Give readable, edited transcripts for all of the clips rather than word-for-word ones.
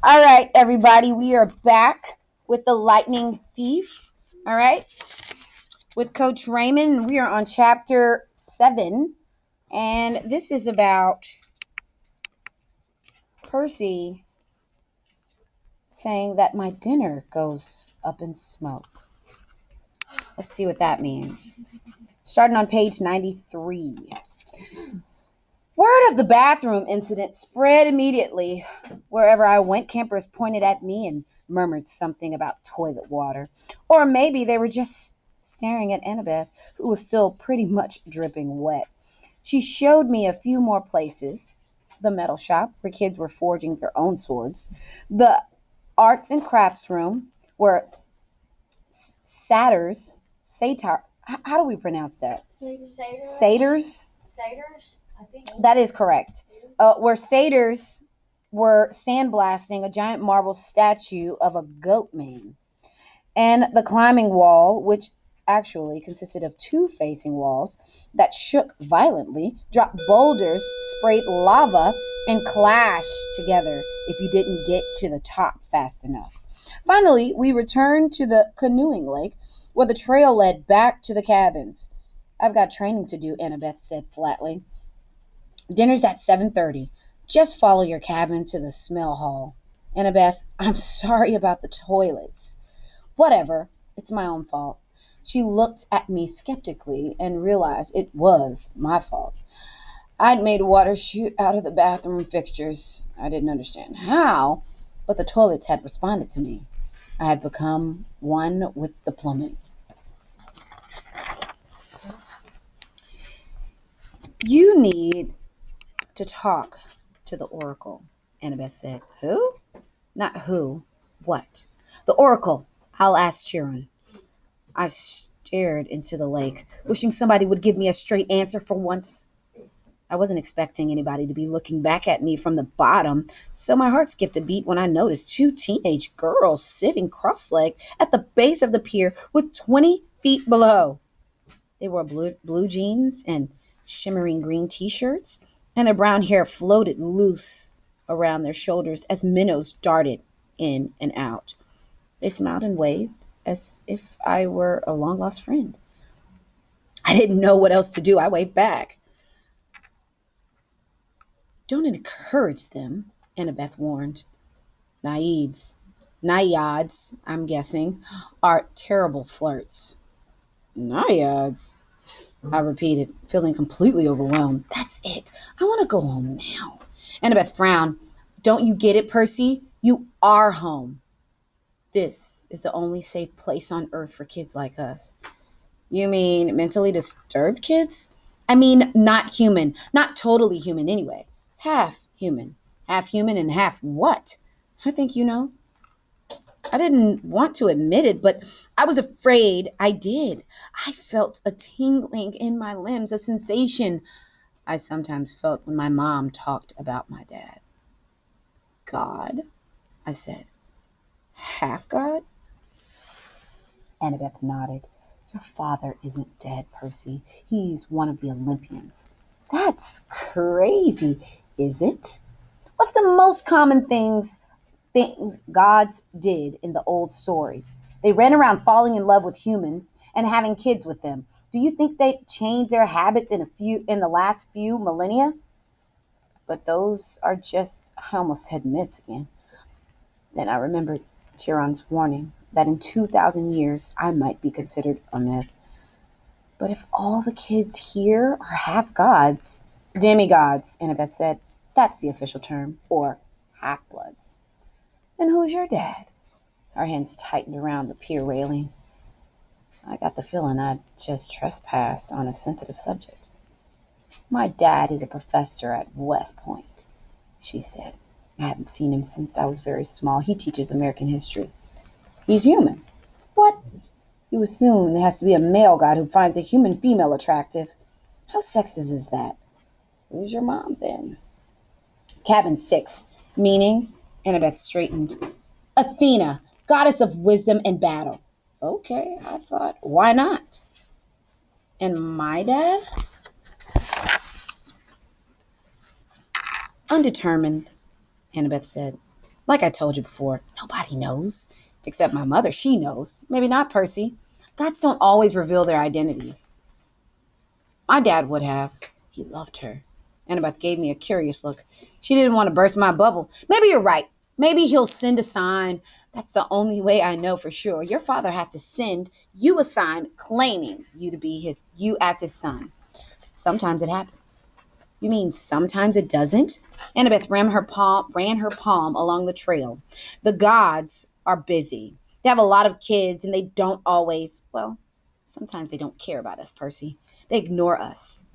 All right, everybody, we are back with the Lightning Thief. All right, with Coach Raymond. We are on chapter 7, and this is about Percy saying that my dinner goes up in smoke. Let's see what that means. Starting on page 93. Word of the bathroom incident spread immediately. Wherever I went, campers pointed at me and murmured something about toilet water. Or maybe they were just staring at Annabeth, who was still pretty much dripping wet. She showed me a few more places. The metal shop, where kids were forging their own swords. The arts and crafts room, where how do we pronounce that? Satyrs? Satyrs, I think. That is correct. Where satyrs were sandblasting a giant marble statue of a goat man. And the climbing wall, which actually consisted of two facing walls that shook violently, dropped boulders, sprayed lava, and clashed together if you didn't get to the top fast enough. Finally, we returned to the canoeing lake, where the trail led back to the cabins. I've got training to do, Annabeth said flatly. Dinner's at 7:30. Just follow your cabin to the smell hall. Annabeth, I'm sorry about the toilets. Whatever. It's my own fault. She looked at me skeptically and realized it was my fault. I'd made water shoot out of the bathroom fixtures. I didn't understand how, but the toilets had responded to me. I had become one with the plumbing. You need to talk to the Oracle, Annabeth said. Who? Not who. What? The Oracle. I'll ask Chiron. I stared into the lake, wishing somebody would give me a straight answer for once. I wasn't expecting anybody to be looking back at me from the bottom, so my heart skipped a beat when I noticed two teenage girls sitting cross-legged at the base of the pier with 20 feet below. They wore blue jeans and shimmering green t-shirts, and their brown hair floated loose around their shoulders as minnows darted in and out. They smiled and waved as if I were a long-lost friend. I didn't know what else to do. I waved back. Don't encourage them, Annabeth warned. Naiads, I'm guessing, are terrible flirts. Naiads? I repeated, feeling completely overwhelmed. That's it. I want to go home now. Annabeth frowned. Don't you get it, Percy? You are home. This is the only safe place on earth for kids like us. You mean mentally disturbed kids? I mean not human. Not totally human anyway. Half human. Half human and half what? I think you know. I didn't want to admit it, but I was afraid I did. I felt a tingling in my limbs, a sensation I sometimes felt when my mom talked about my dad. God, I said. Half God? Annabeth nodded. Your father isn't dead, Percy. He's one of the Olympians. That's crazy, is it? What's the most common thing gods did in the old stories? They ran around falling in love with humans and having kids with them. Do you think they changed their habits in the last few millennia? But those are just, I almost said myths again. Then I remembered Chiron's warning that in 2,000 years I might be considered a myth. But if all the kids here are half gods, demigods, Annabeth said, that's the official term, or half-bloods. Then who's your dad? Our hands tightened around the pier railing. I got the feeling I'd just trespassed on a sensitive subject. My dad is a professor at West Point, she said. I haven't seen him since I was very small. He teaches American history. He's human. What? You assume it has to be a male god who finds a human female attractive. How sexist is that? Who's your mom, then? Cabin 6. Meaning? Annabeth straightened. Athena, goddess of wisdom and battle. Okay, I thought, why not? And my dad? Undetermined, Annabeth said. Like I told you before, nobody knows. Except my mother, she knows. Maybe not Percy. Gods don't always reveal their identities. My dad would have. He loved her. Annabeth gave me a curious look. She didn't want to burst my bubble. Maybe you're right. Maybe he'll send a sign. That's the only way I know for sure. Your father has to send you a sign claiming you as his son. Sometimes it happens. You mean sometimes it doesn't? Annabeth ran her palm along the trail. The gods are busy. They have a lot of kids, and they don't always, well, sometimes they don't care about us, Percy. They ignore us.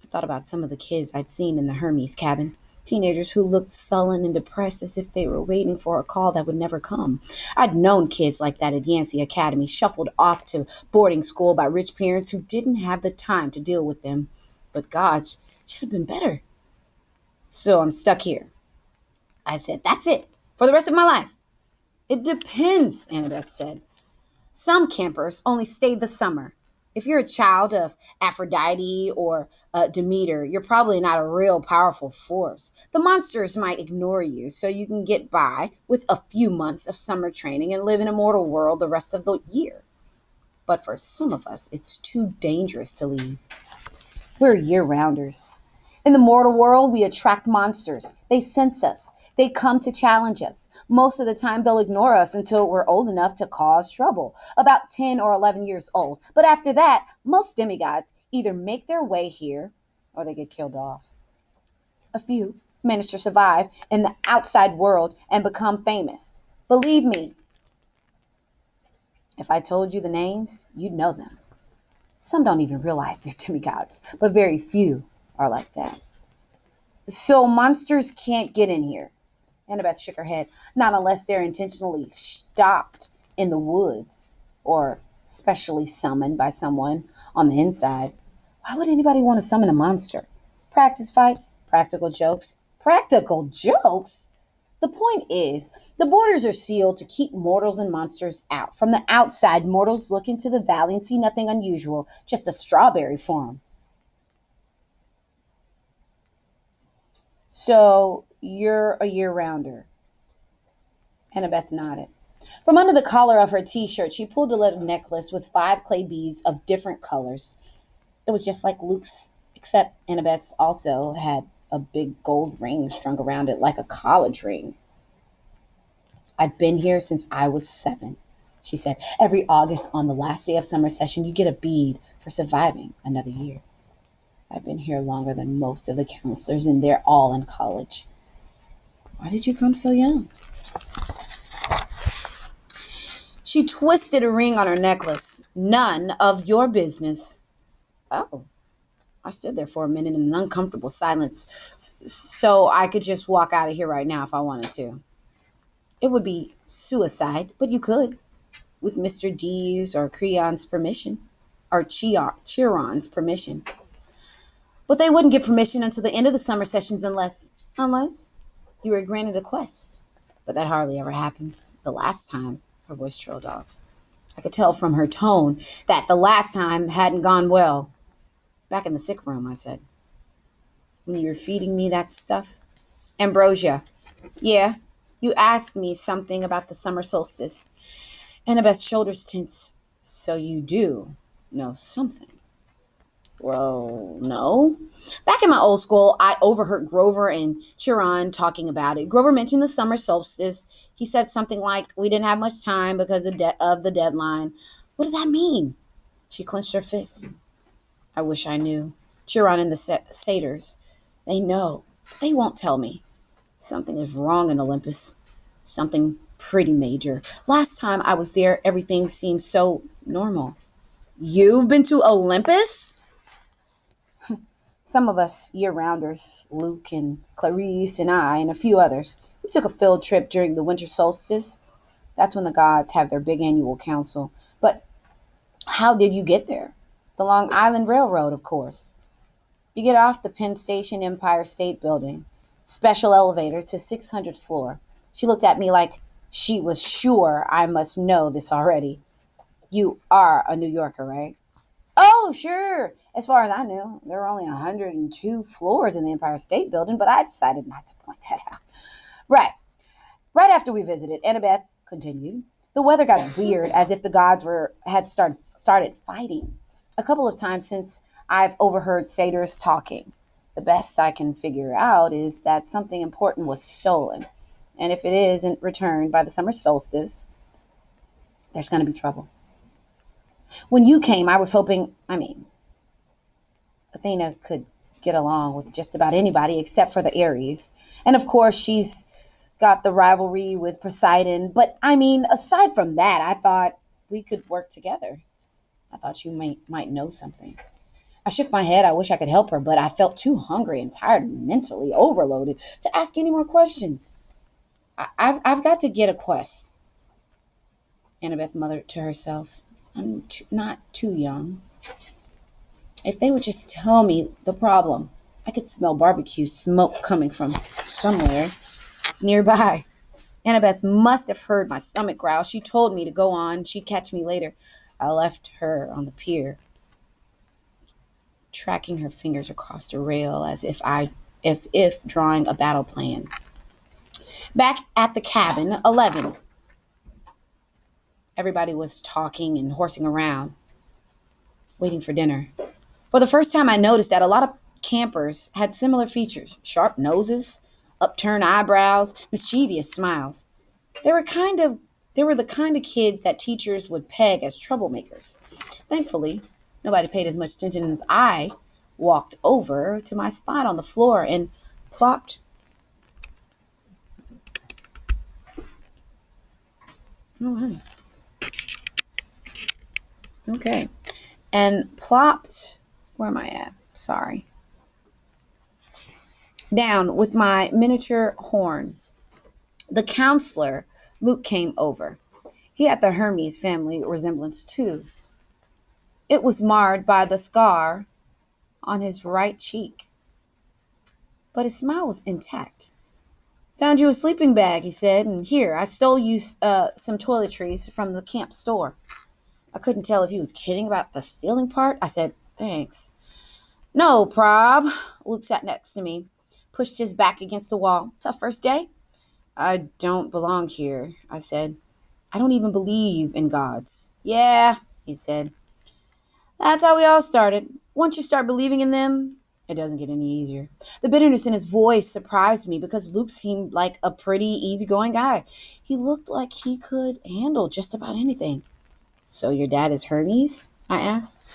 I thought about some of the kids I'd seen in the Hermes cabin. Teenagers who looked sullen and depressed as if they were waiting for a call that would never come. I'd known kids like that at Yancey Academy, shuffled off to boarding school by rich parents who didn't have the time to deal with them. But gods should have been better. So I'm stuck here. I said, that's it, for the rest of my life. It depends, Annabeth said. Some campers only stayed the summer. If you're a child of Aphrodite or Demeter, you're probably not a real powerful force. The monsters might ignore you so you can get by with a few months of summer training and live in a mortal world the rest of the year. But for some of us, it's too dangerous to leave. We're year-rounders. In the mortal world, we attract monsters. They sense us. They come to challenge us. Most of the time, they'll ignore us until we're old enough to cause trouble, about 10 or 11 years old. But after that, most demigods either make their way here or they get killed off. A few manage to survive in the outside world and become famous. Believe me, if I told you the names, you'd know them. Some don't even realize they're demigods, but very few are like that. So monsters can't get in here. Annabeth shook her head. Not unless they're intentionally stopped in the woods or specially summoned by someone on the inside. Why would anybody want to summon a monster? Practice fights? Practical jokes? Practical jokes? The point is, the borders are sealed to keep mortals and monsters out. From the outside, mortals look into the valley and see nothing unusual, just a strawberry farm. So you're a year-rounder. Annabeth nodded. From under the collar of her T-shirt, she pulled a little necklace with 5 clay beads of different colors. It was just like Luke's, except Annabeth's also had a big gold ring strung around it like a college ring. I've been here since I was 7, she said. Every August on the last day of summer session, you get a bead for surviving another year. I've been here longer than most of the counselors, and they're all in college. Why did you come so young? She twisted a ring on her necklace. None of your business. Oh. I stood there for a minute in an uncomfortable silence, so I could just walk out of here right now if I wanted to. It would be suicide, but you could, with Mr. D's or Creon's permission, or Chiron's permission. But they wouldn't give permission until the end of the summer sessions unless you were granted a quest. But that hardly ever happens. The last time, her voice trailed off. I could tell from her tone that the last time hadn't gone well. Back in the sick room, I said. When you were feeding me that stuff? Ambrosia. Yeah, you asked me something about the summer solstice. Annabeth's shoulders tense. So you do know something. Well, no. Back in my old school, I overheard Grover and Chiron talking about it. Grover mentioned the summer solstice. He said something like, we didn't have much time because of the deadline. What did that mean? She clenched her fists. I wish I knew. Chiron and the satyrs. They know, but they won't tell me. Something is wrong in Olympus. Something pretty major. Last time I was there, everything seemed so normal. You've been to Olympus? Some of us year-rounders, Luke and Clarice and I and a few others, we took a field trip during the winter solstice. That's when the gods have their big annual council. But how did you get there? The Long Island Railroad, of course. You get off the Penn Station Empire State Building, special elevator to 600th floor. She looked at me like she was sure I must know this already. You are a New Yorker, right? Oh, sure. As far as I knew, there were only 102 floors in the Empire State Building, but I decided not to point that out. Right. After we visited, Annabeth continued, the weather got weird, as if the gods had started fighting. A couple of times since I've overheard satyrs talking. The best I can figure out is that something important was stolen. And if it isn't returned by the summer solstice, there's going to be trouble. When you came, I was hoping, Athena could get along with just about anybody except for the Aries. And of course, she's got the rivalry with Poseidon. But aside from that, I thought we could work together. I thought you might know something. I shook my head. I wish I could help her, but I felt too hungry and tired and mentally overloaded to ask any more questions. I've got to get a quest, Annabeth muttered to herself. I'm not too young. If they would just tell me the problem, I could smell barbecue smoke coming from somewhere nearby. Annabeth must have heard my stomach growl. She told me to go on. She'd catch me later. I left her on the pier, tracking her fingers across the rail as if drawing a battle plan. Back at the cabin, 11. Everybody was talking and horsing around, waiting for dinner. For the first time, I noticed that a lot of campers had similar features: sharp noses, upturned eyebrows, mischievous smiles. They were the kind of kids that teachers would peg as troublemakers. Thankfully, nobody paid as much attention as I walked over to my spot on the floor and plopped. Oh, okay. And plopped, where am I at? Sorry. Down with my miniature horn. The counselor, Luke, came over. He had the Hermes family resemblance too. It was marred by the scar on his right cheek, but his smile was intact. Found you a sleeping bag, he said, and here, I stole you some toiletries from the camp store. I couldn't tell if he was kidding about the stealing part. I said, thanks. No, prob. Luke sat next to me, pushed his back against the wall. Tough first day? I don't belong here, I said. I don't even believe in gods. Yeah, he said. That's how we all started. Once you start believing in them, it doesn't get any easier. The bitterness in his voice surprised me because Luke seemed like a pretty easygoing guy. He looked like he could handle just about anything. So your dad is Hermes? I asked.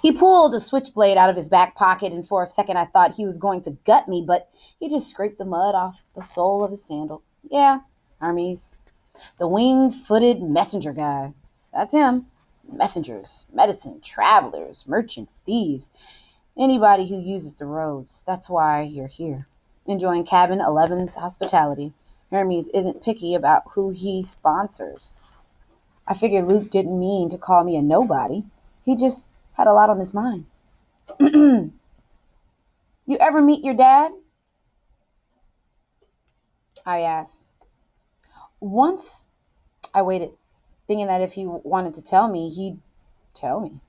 He pulled a switchblade out of his back pocket, and for a second I thought he was going to gut me, but he just scraped the mud off the sole of his sandal. Yeah, Hermes. The wing-footed messenger guy. That's him. Messengers, medicine, travelers, merchants, thieves. Anybody who uses the roads. That's why you're here. Enjoying Cabin 11's hospitality. Hermes isn't picky about who he sponsors. I figured Luke didn't mean to call me a nobody. He just had a lot on his mind. You ever meet your dad? I asked. Once. I waited, thinking that if he wanted to tell me, he'd tell me.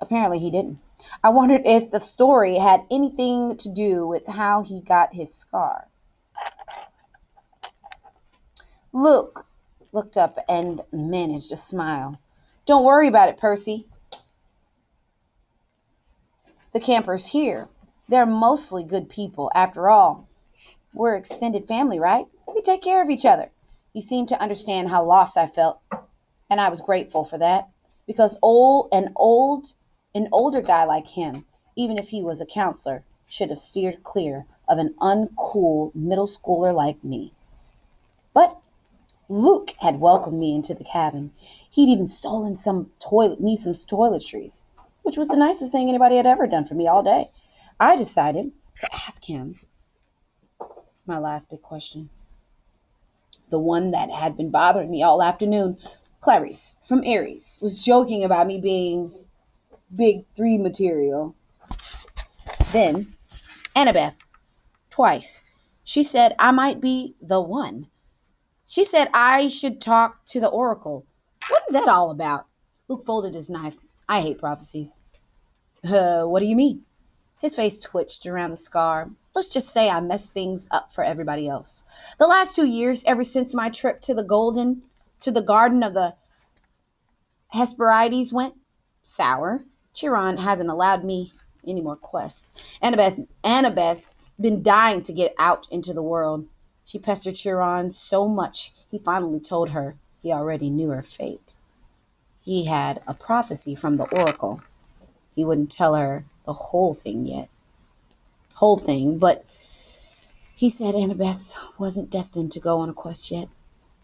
Apparently he didn't. I wondered if the story had anything to do with how he got his scar. Luke looked up and managed a smile. Don't worry about it, Percy. The campers here, they're mostly good people. After all, we're extended family, right? We take care of each other. He seemed to understand how lost I felt, and I was grateful for that, because an older guy like him, even if he was a counselor, should have steered clear of an uncool middle schooler like me. But Luke had welcomed me into the cabin. He'd even stolen some toiletries, which was the nicest thing anybody had ever done for me all day. I decided to ask him my last big question. The one that had been bothering me all afternoon. Clarice from Aries was joking about me being big 3 material. Then, Annabeth, twice. She said I might be the one. She said I should talk to the oracle. What is that all about? Luke folded his knife. I hate prophecies. What do you mean? His face twitched around the scar. Let's just say I messed things up for everybody else. The last 2 years, ever since my trip to the Garden of the Hesperides went sour. Chiron hasn't allowed me any more quests. Annabeth's been dying to get out into the world. She pestered Chiron so much, he finally told her he already knew her fate. He had a prophecy from the oracle. He wouldn't tell her the whole thing, but he said Annabeth wasn't destined to go on a quest yet.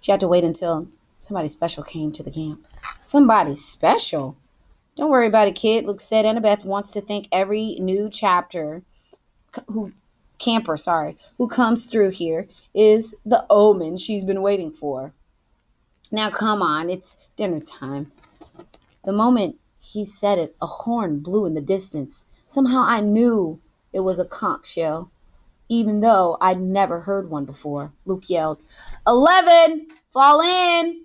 She had to wait until somebody special came to the camp. Somebody special? Don't worry about it, kid. Luke said Annabeth wants to think every new camper who comes through here is the omen she's been waiting for. Now come on, it's dinner time. The moment he said it, a horn blew in the distance. Somehow I knew it was a conch shell, even though I'd never heard one before. Luke yelled, 11! Fall in!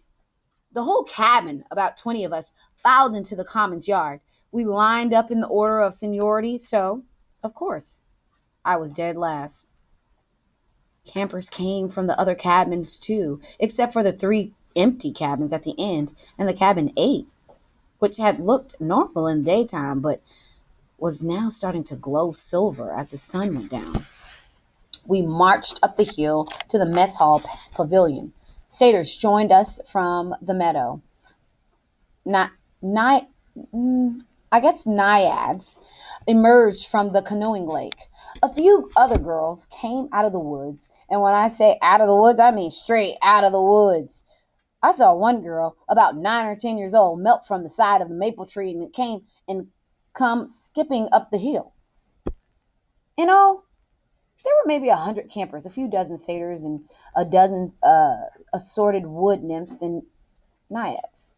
The whole cabin, about 20 of us, filed into the commons yard. We lined up in the order of seniority, so, of course, I was dead last. Campers came from the other cabins, too, except for the 3 empty cabins at the end, and the cabin 8, which had looked normal in the daytime, but was now starting to glow silver as the sun went down. We marched up the hill to the mess hall pavilion. Satyrs joined us from the meadow. Naiads emerged from the canoeing lake. A few other girls came out of the woods, and when I say out of the woods, I mean straight out of the woods. I saw one girl, about 9 or 10 years old, melt from the side of the maple tree and come skipping up the hill. In all, there were maybe 100 campers, a few dozen satyrs, and a dozen assorted wood nymphs and naiads.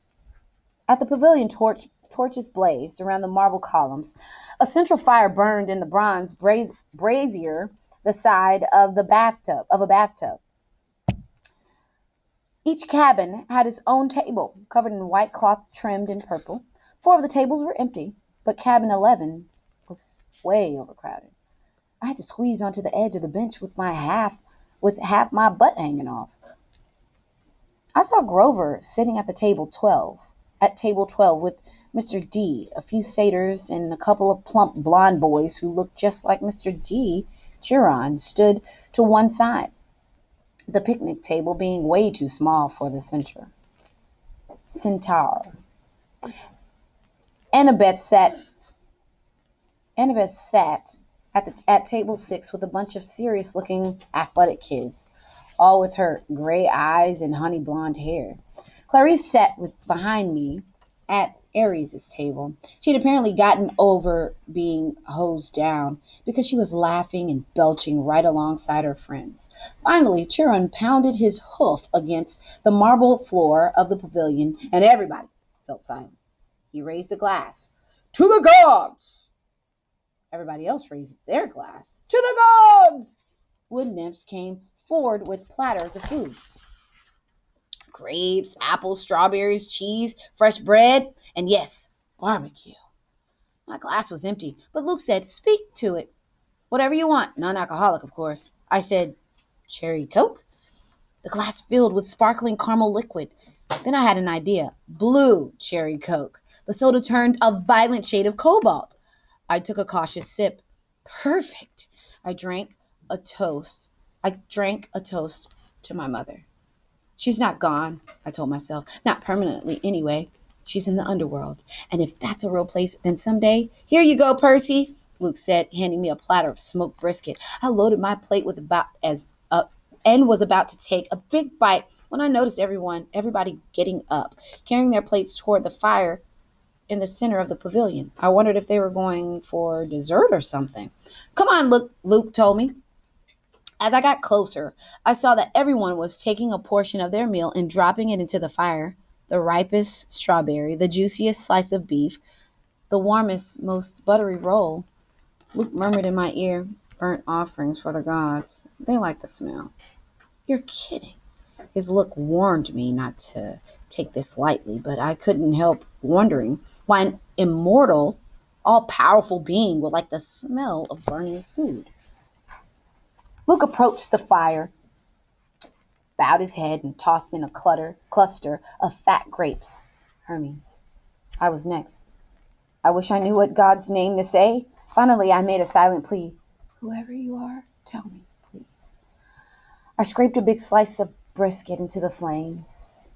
At the pavilion, torches blazed around the marble columns. A central fire burned in the bronze brazier the side of a bathtub. Each cabin had its own table, covered in white cloth trimmed in purple. 4 of the tables were empty, but cabin 11 was way overcrowded. I had to squeeze onto the edge of the bench with half my butt hanging off. I saw Grover sitting at table 12 with Mr. D, a few satyrs, and a couple of plump blonde boys who looked just like Mr. D. Chiron stood to one side, the picnic table being way too small for the centaur. Annabeth sat at table 6 with a bunch of serious-looking athletic kids, all with her gray eyes and honey blonde hair. Clarice sat behind me at Aries' table. She'd apparently gotten over being hosed down because she was laughing and belching right alongside her friends. Finally, Chiron pounded his hoof against the marble floor of the pavilion, and everybody fell silent. He raised a glass. To the gods! Everybody else raised their glass. To the gods! Wood nymphs came forward with platters of food. Grapes, apples, strawberries, cheese, fresh bread, and yes, barbecue. My glass was empty, but Luke said, speak to it. Whatever you want, non-alcoholic, of course. I said, cherry Coke? The glass filled with sparkling caramel liquid. Then I had an idea. Blue cherry Coke. The soda turned a violent shade of cobalt. I took a cautious sip. Perfect. I drank a toast to my mother. She's not gone, I told myself. Not permanently, anyway. She's in the underworld. And if that's a real place, then someday... Here you go, Percy, Luke said, handing me a platter of smoked brisket. I loaded my plate and was about to take a big bite when I noticed everybody getting up, carrying their plates toward the fire in the center of the pavilion. I wondered if they were going for dessert or something. Come on, Luke told me. As I got closer, I saw that everyone was taking a portion of their meal and dropping it into the fire. The ripest strawberry, the juiciest slice of beef, the warmest, most buttery roll. Luke murmured in my ear, burnt offerings for the gods. They like the smell. You're kidding. His look warned me not to take this lightly, but I couldn't help wondering why an immortal, all-powerful being would like the smell of burning food. Luke approached the fire, bowed his head, and tossed in a cluster of fat grapes. Hermes. I was next. I wish I knew what God's name to say. Finally, I made a silent plea. Whoever you are, tell me, please. I scraped a big slice of brisket into the flames.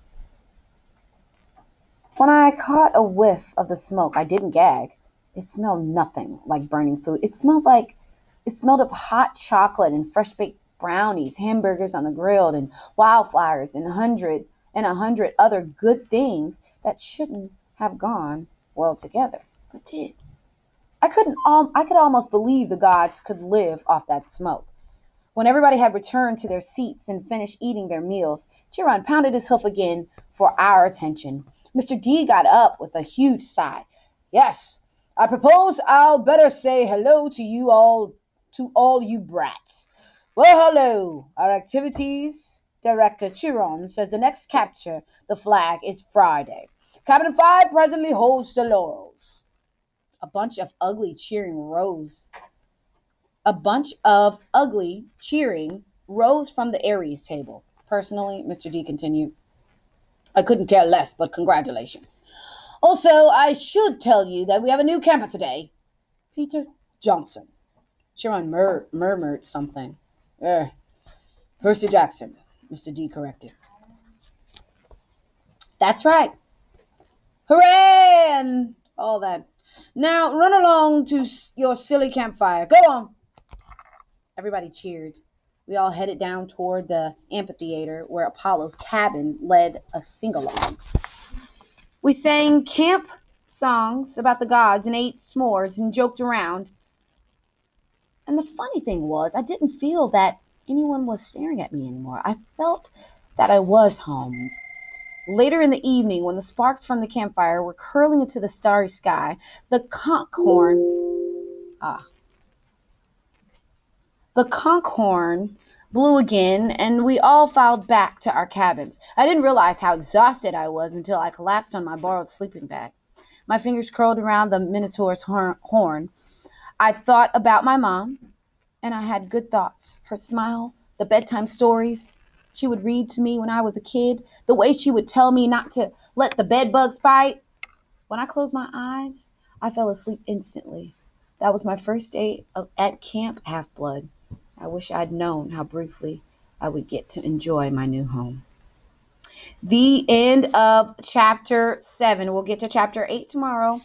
When I caught a whiff of the smoke, I didn't gag. It smelled nothing like burning food. It smelled of hot chocolate and fresh baked brownies, hamburgers on the grill, and wildflowers, and a hundred other good things that shouldn't have gone well together, but did. I could almost believe the gods could live off that smoke. When everybody had returned to their seats and finished eating their meals, Chiron pounded his hoof again for our attention. Mr. D got up with a huge sigh. Yes, I propose I'll better say hello to all you brats. Well, hello. Our activities director Chiron says the next capture the flag is Friday. Cabin 5 presently holds the laurels. A bunch of ugly cheering rose from the Aries table. Personally, Mr. D continued, I couldn't care less, but congratulations. Also, I should tell you that we have a new camper today. Peter Johnson. Chiron murmured something. Percy Jackson, Mr. D corrected. That's right. Hooray! And all that. Now, run along to your silly campfire. Go on. Everybody cheered. We all headed down toward the amphitheater where Apollo's cabin led a sing-along. We sang camp songs about the gods and ate s'mores and joked around. And the funny thing was, I didn't feel that anyone was staring at me anymore. I felt that I was home. Later in the evening, when the sparks from the campfire were curling into the starry sky, the conch horn blew again, and we all filed back to our cabins. I didn't realize how exhausted I was until I collapsed on my borrowed sleeping bag. My fingers curled around the Minotaur's horn. I thought about my mom, and I had good thoughts. Her smile, the bedtime stories she would read to me when I was a kid, the way she would tell me not to let the bed bugs bite. When I closed my eyes, I fell asleep instantly. That was my first day at Camp Half-Blood. I wish I'd known how briefly I would get to enjoy my new home. The end of chapter 7. We'll get to chapter 8 tomorrow.